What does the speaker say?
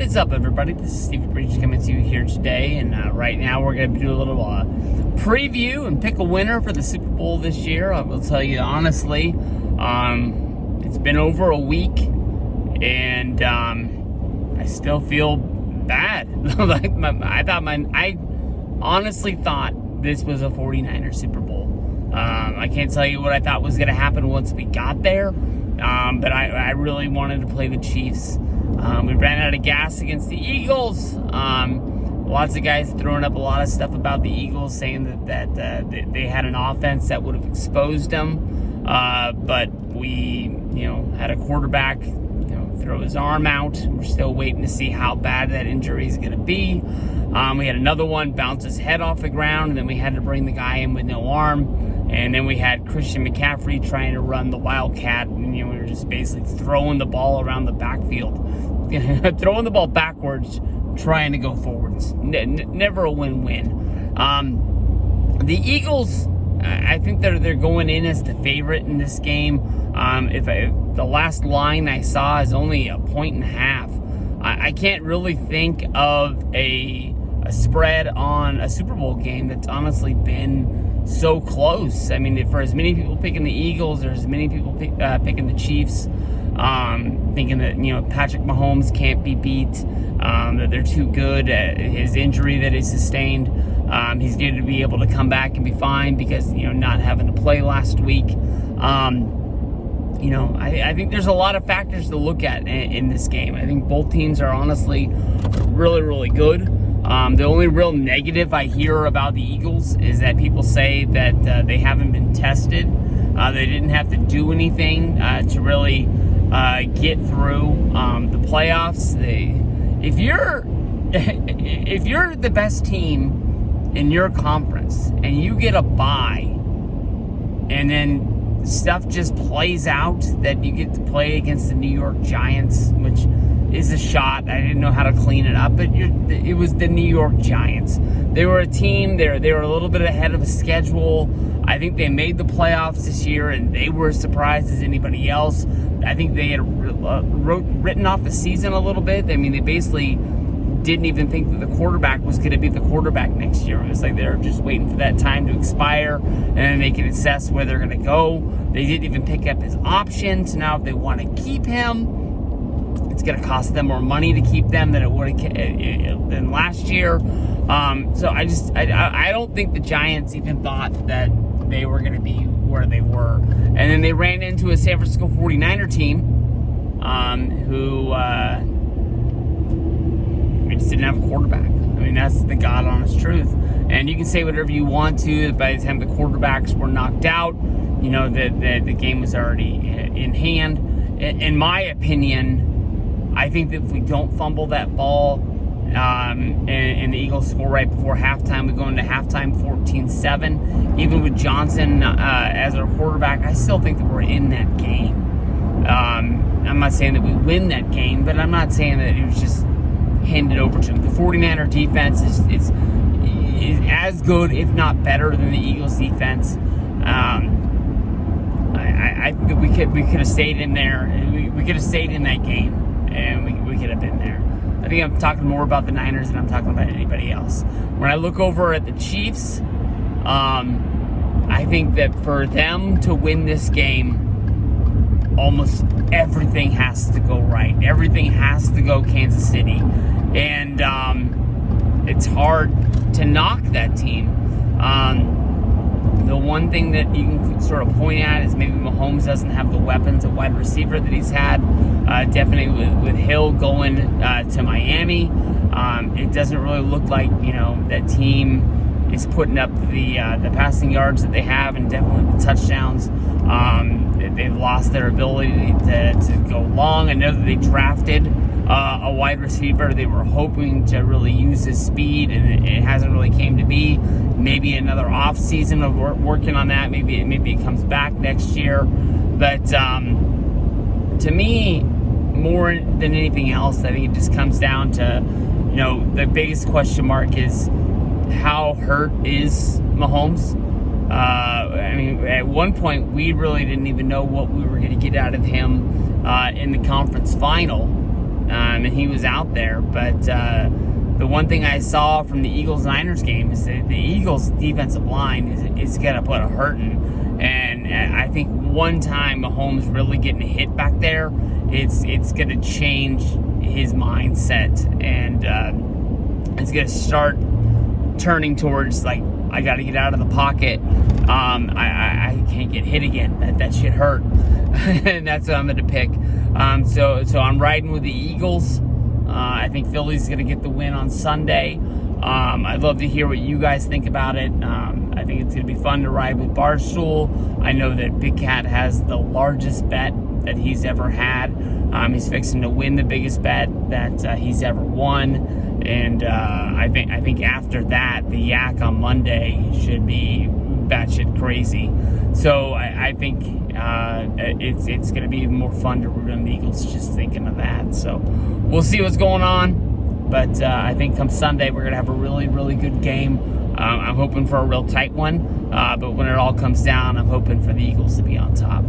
is up, everybody? This is Stevie Breach coming to you here today, and right now we're going to do a little preview and pick a winner for the Super Bowl this year. I will tell you honestly, it's been over a week, and I still feel bad. I honestly thought this was a 49ers Super Bowl. I can't tell you what I thought was going to happen once we got there, but I really wanted to play the Chiefs. We ran out of gas against the Eagles. Lots of guys throwing up a lot of stuff about the Eagles, saying that they had an offense that would have exposed them. But we, had a quarterback, throw his arm out. We're still waiting to see how bad that injury is going to be. We had another one bounce his head off the ground, and then we had to bring the guy in with no arm. And then we had Christian McCaffrey trying to run the Wildcat, and we were just basically throwing the ball around the backfield, throwing the ball backwards, trying to go forwards. Never a win-win. The Eagles, I think they're going in as the favorite in this game. If the last line I saw is only 1.5, I can't really think of a spread on a Super Bowl game that's honestly been so close. I mean, for as many people picking the Eagles, or as many people picking the Chiefs, thinking that Patrick Mahomes can't be beat, that they're too good. His injury that he sustained, he's going to be able to come back and be fine because not having to play last week. I think there's a lot of factors to look at in this game. I think both teams are honestly really, really good. The only real negative I hear about the Eagles is that people say that they haven't been tested. They didn't have to do anything to really get through the playoffs. If you're the best team in your conference and you get a bye, and then stuff just plays out that you get to play against the New York Giants, which is a shot. I didn't know how to clean it up, but it was the New York Giants. They were a team. They were a little bit ahead of a schedule. I think they made the playoffs this year, and they were as surprised as anybody else. I think they had written off the season a little bit. I mean, they basically didn't even think that the quarterback was going to be the quarterback next year. It was like they were just waiting for that time to expire, and then they can assess where they're going to go. They didn't even pick up his options. Now, if they want to keep him, it's going to cost them more money to keep them than it would have than last year. So I don't think the Giants even thought that they were going to be where they were. And then they ran into a San Francisco 49er team who just didn't have a quarterback. I mean, that's the God honest truth. And you can say whatever you want to. By the time the quarterbacks were knocked out, the game was already in hand. In my opinion, I think that if we don't fumble that ball and the Eagles score right before halftime, we go into halftime 14-7. Even with Johnson as our quarterback, I still think that we're in that game. I'm not saying that we win that game, but I'm not saying that it was just handed over to them. The 49er defense is as good, if not better, than the Eagles defense. I think that we could have stayed in there. We could have stayed in that game, and we could have been there. I think I'm talking more about the Niners than I'm talking about anybody else. When I look over at the Chiefs, I think that for them to win this game, almost everything has to go right. Everything has to go Kansas City. And it's hard to knock that team. The one thing that you can sort of point at is maybe Mahomes doesn't have the weapons at wide receiver that he's had. Definitely with Hill going to Miami, it doesn't really look like that team is putting up the passing yards that they have, and definitely the touchdowns. They've lost their ability to go long. I know that they drafted a wide receiver. They were hoping to really use his speed, and it hasn't really came to be. Maybe another off season of working on that. Maybe it comes back next year. But to me, more than anything else, I think it just comes down to the biggest question mark is how hurt is Mahomes. I mean, at one point, we really didn't even know what we were going to get out of him in the conference final. and he was out there. But the one thing I saw from the Eagles-Niners game is that the Eagles' defensive line is going to put a hurting. And I think one time Mahomes really getting hit back there, it's going to change his mindset. And it's going to start turning towards, like, I got to get out of the pocket. I can't get hit again. That shit hurt. And that's what I'm going to pick. So I'm riding with the Eagles. I think Philly's going to get the win on Sunday. I'd love to hear what you guys think about it. I think it's going to be fun to ride with Barstool. I know that Big Cat has the largest bet that he's ever had. He's fixing to win the biggest bet that he's ever won. And I think after that, the yak on Monday should be batshit crazy. So I think it's going to be more fun to root on the Eagles just thinking of that. So we'll see what's going on. But I think come Sunday, we're going to have a really, really good game. I'm hoping for a real tight one. But when it all comes down, I'm hoping for the Eagles to be on top.